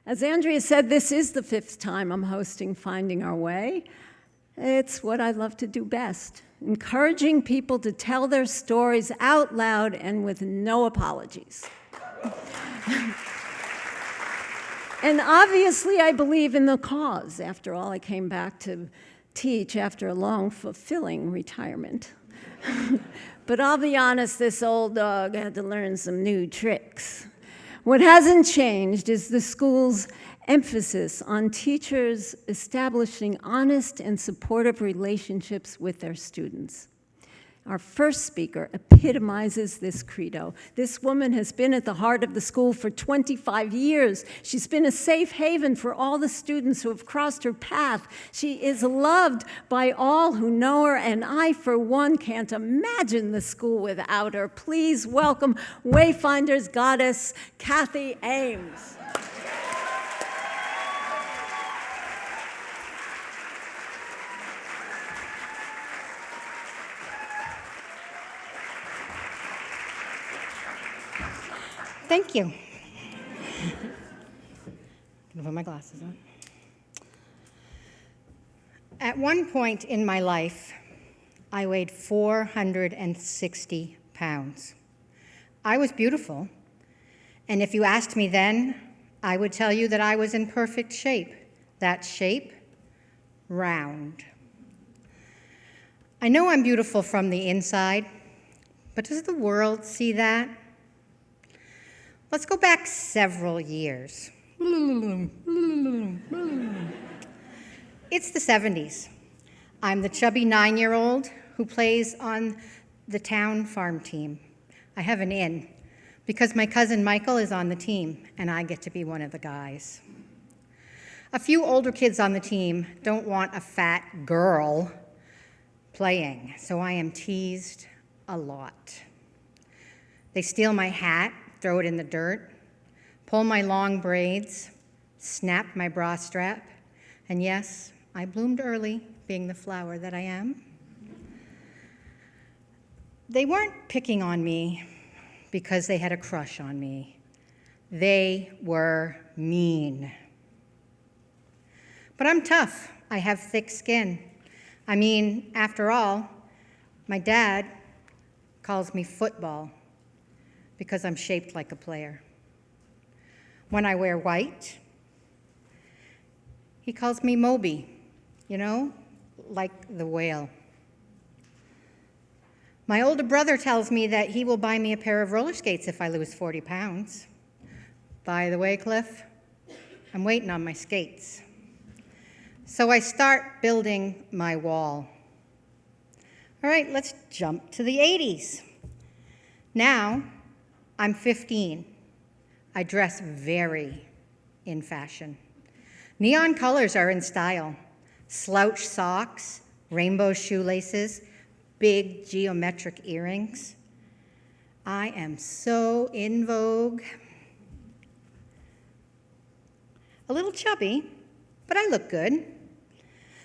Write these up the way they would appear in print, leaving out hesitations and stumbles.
As Andrea said, this is the 5th time I'm hosting Finding Our Way. It's what I love to do best, encouraging people to tell their stories out loud and with no apologies. And obviously, I believe in the cause. After all, I came back to teach after a long, fulfilling retirement. But I'll be honest, this old dog had to learn some new tricks. What hasn't changed is the school's emphasis on teachers establishing honest and supportive relationships with their students. Our first speaker epitomizes this credo. This woman has been at the heart of the school for 25 years. She's been a safe haven for all the students who have crossed her path. She is loved by all who know her, and I, for one, can't imagine the school without her. Please welcome Wayfinder's goddess, Cathy Ames. Thank you. I'm gonna put my glasses on. At one point in my life, I weighed 460 pounds. I was beautiful, and if you asked me then, I would tell you that I was in perfect shape. That shape, round. I know I'm beautiful from the inside, but does the world see that? Let's go back several years. It's the 70s. I'm the chubby 9-year-old who plays on the town farm team. I have an in because my cousin Michael is on the team and I get to be one of the guys. A few older kids on the team don't want a fat girl playing, so I am teased a lot. They steal my hat, throw it in the dirt, pull my long braids, snap my bra strap, and yes, I bloomed early, being the flower that I am. They weren't picking on me because they had a crush on me. They were mean. But I'm tough. I have thick skin. I mean, after all, my dad calls me football because I'm shaped like a player. When I wear white, he calls me Moby, you know, like the whale. My older brother tells me that he will buy me a pair of roller skates if I lose 40 pounds. By the way, Cliff, I'm waiting on my skates. So I start building my wall. All right, let's jump to the 80s. Now, I'm 15. I dress very in fashion. Neon colors are in style. Slouch socks, rainbow shoelaces, big geometric earrings. I am so in vogue. A little chubby, but I look good.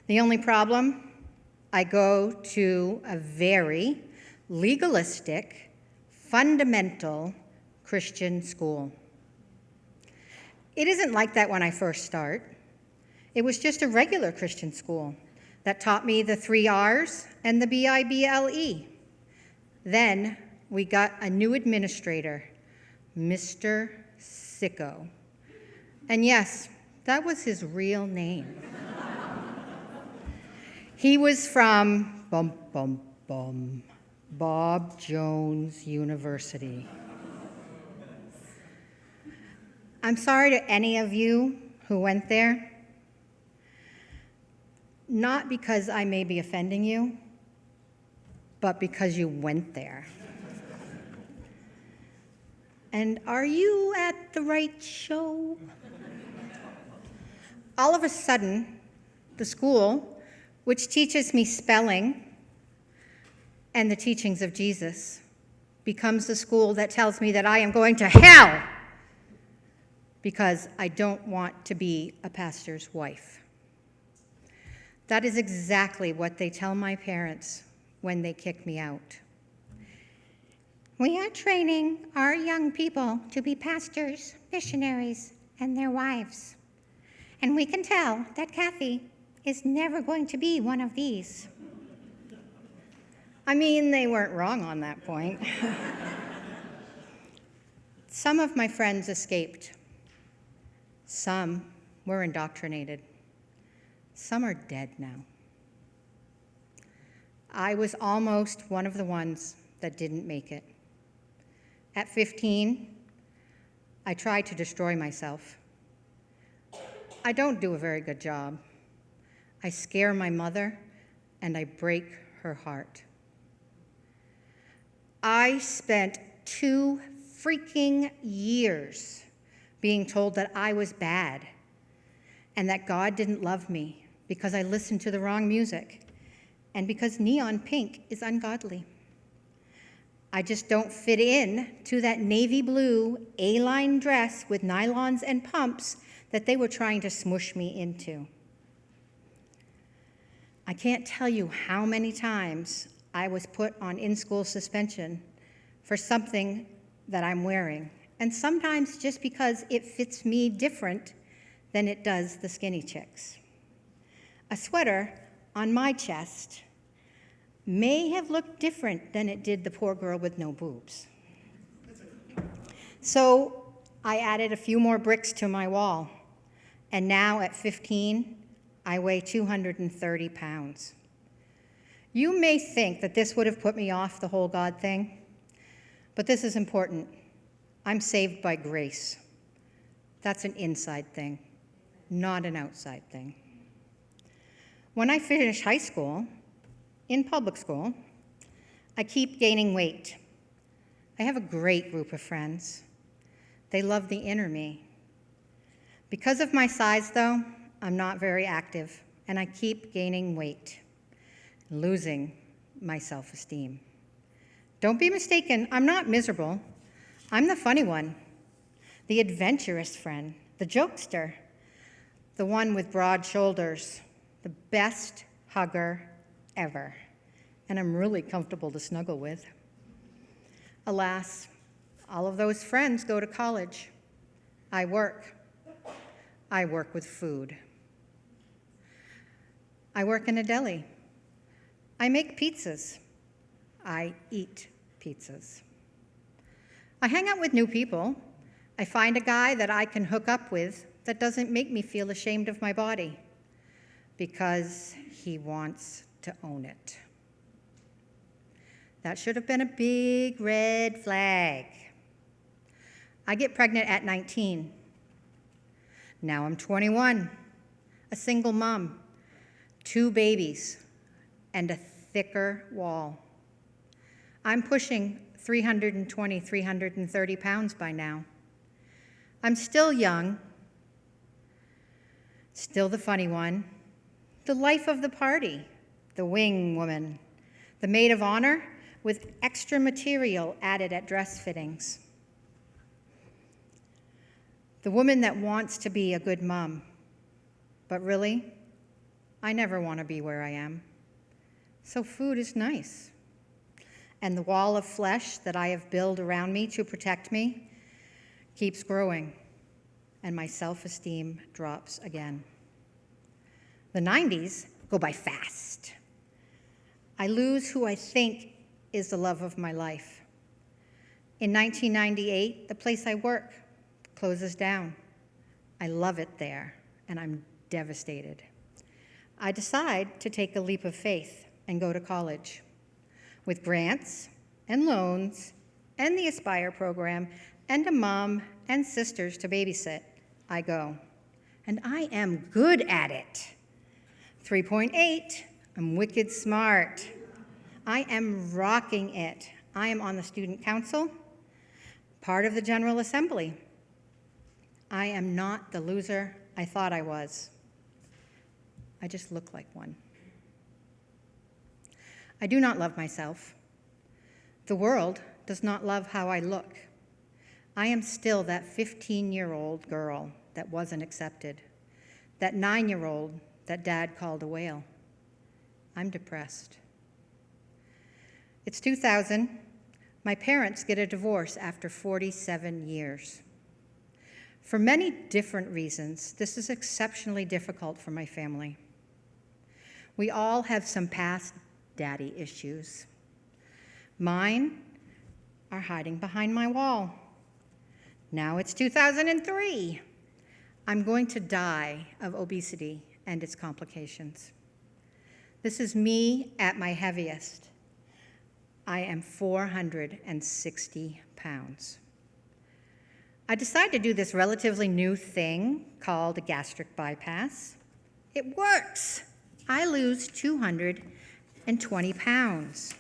The only problem, I go to a very legalistic, fundamental Christian school. It isn't like that when I first start. It was just a regular Christian school that taught me the 3 R's and the BIBLE. Then we got a new administrator, Mr. Sicko. And yes, that was his real name. He was from Bob Jones University. I'm sorry to any of you who went there, not because I may be offending you, but because you went there. And are you at the right show? All of a sudden, the school, which teaches me spelling and the teachings of Jesus, becomes the school that tells me that I am going to hell because I don't want to be a pastor's wife. That is exactly what they tell my parents when they kick me out. We are training our young people to be pastors, missionaries, and their wives. And we can tell that Cathy is never going to be one of these. I mean, they weren't wrong on that point. Some of my friends escaped. Some were indoctrinated. Some are dead now. I was almost one of the ones that didn't make it. At 15, I tried to destroy myself. I don't do a very good job. I scare my mother, and I break her heart. I spent 2 freaking years being told that I was bad and that God didn't love me because I listened to the wrong music and because neon pink is ungodly. I just don't fit in to that navy blue A-line dress with nylons and pumps that they were trying to smush me into. I can't tell you how many times I was put on in-school suspension for something that I'm wearing, and sometimes just because it fits me different than it does the skinny chicks. A sweater on my chest may have looked different than it did the poor girl with no boobs. So I added a few more bricks to my wall, and now at 15, I weigh 230 pounds. You may think that this would have put me off the whole God thing, but this is important. I'm saved by grace. That's an inside thing, not an outside thing. When I finish high school, in public school, I keep gaining weight. I have a great group of friends. They love the inner me. Because of my size, though, I'm not very active, and I keep gaining weight, losing my self-esteem. Don't be mistaken, I'm not miserable. I'm the funny one, the adventurous friend, the jokester, the one with broad shoulders, the best hugger ever, and I'm really comfortable to snuggle with. Alas, all of those friends go to college. I work with food. I work in a deli. I make pizzas. I eat pizzas. I hang out with new people. I find a guy that I can hook up with that doesn't make me feel ashamed of my body because he wants to own it. That should have been a big red flag. I get pregnant at 19. Now I'm 21, a single mom, 2 babies, and a thicker wall. I'm pushing 320, 330 pounds by now. I'm still young, still the funny one, the life of the party, the wing woman, the maid of honor with extra material added at dress fittings. The woman that wants to be a good mom, but really, I never want to be where I am. So food is nice. And the wall of flesh that I have built around me to protect me keeps growing, and my self-esteem drops again. The 90s go by fast. I lose who I think is the love of my life. In 1998, the place I work closes down. I love it there, and I'm devastated. I decide to take a leap of faith and go to college. With grants and loans and the Aspire program and a mom and sisters to babysit, I go. And I am good at it. 3.8, I'm wicked smart. I am rocking it. I am on the student council, part of the General Assembly. I am not the loser I thought I was. I just look like one. I do not love myself. The world does not love how I look. I am still that 15-year-old girl that wasn't accepted, that 9-year-old that Dad called a whale. I'm depressed. It's 2000. My parents get a divorce after 47 years. For many different reasons, this is exceptionally difficult for my family. We all have some past daddy issues. Mine are hiding behind my wall. Now it's 2003. I'm going to die of obesity and its complications. This is me at my heaviest. I am 460 pounds. I decided to do this relatively new thing called a gastric bypass. It works. I lose 220 pounds.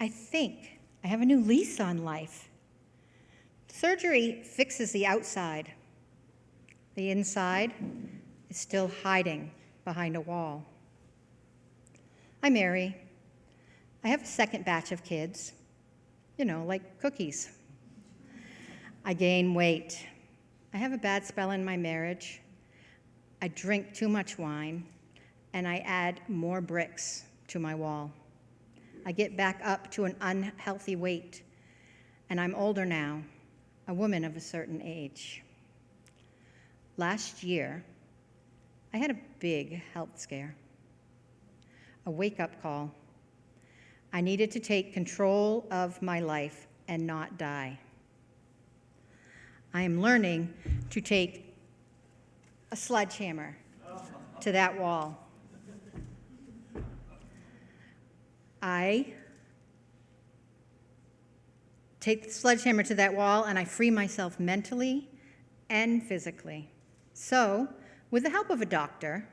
I think I have a new lease on life. Surgery fixes the outside. The inside is still hiding behind a wall. I marry. I have a second batch of kids, like cookies. I gain weight. I have a bad spell in my marriage. I drink too much wine, and I add more bricks to my wall. I get back up to an unhealthy weight, and I'm older now, a woman of a certain age. Last year, I had a big health scare, a wake-up call. I needed to take control of my life and not die. I am learning to take a sledgehammer to that wall. I take the sledgehammer to that wall and I free myself mentally and physically. So, with the help of a doctor,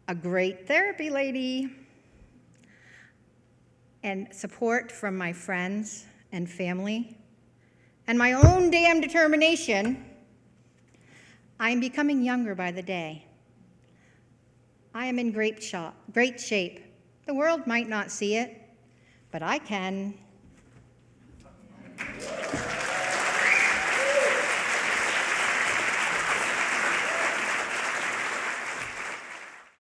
a great therapy lady, and support from my friends and family, and my own damn determination, I'm becoming younger by the day. I am in great shape. The world might not see it, but I can.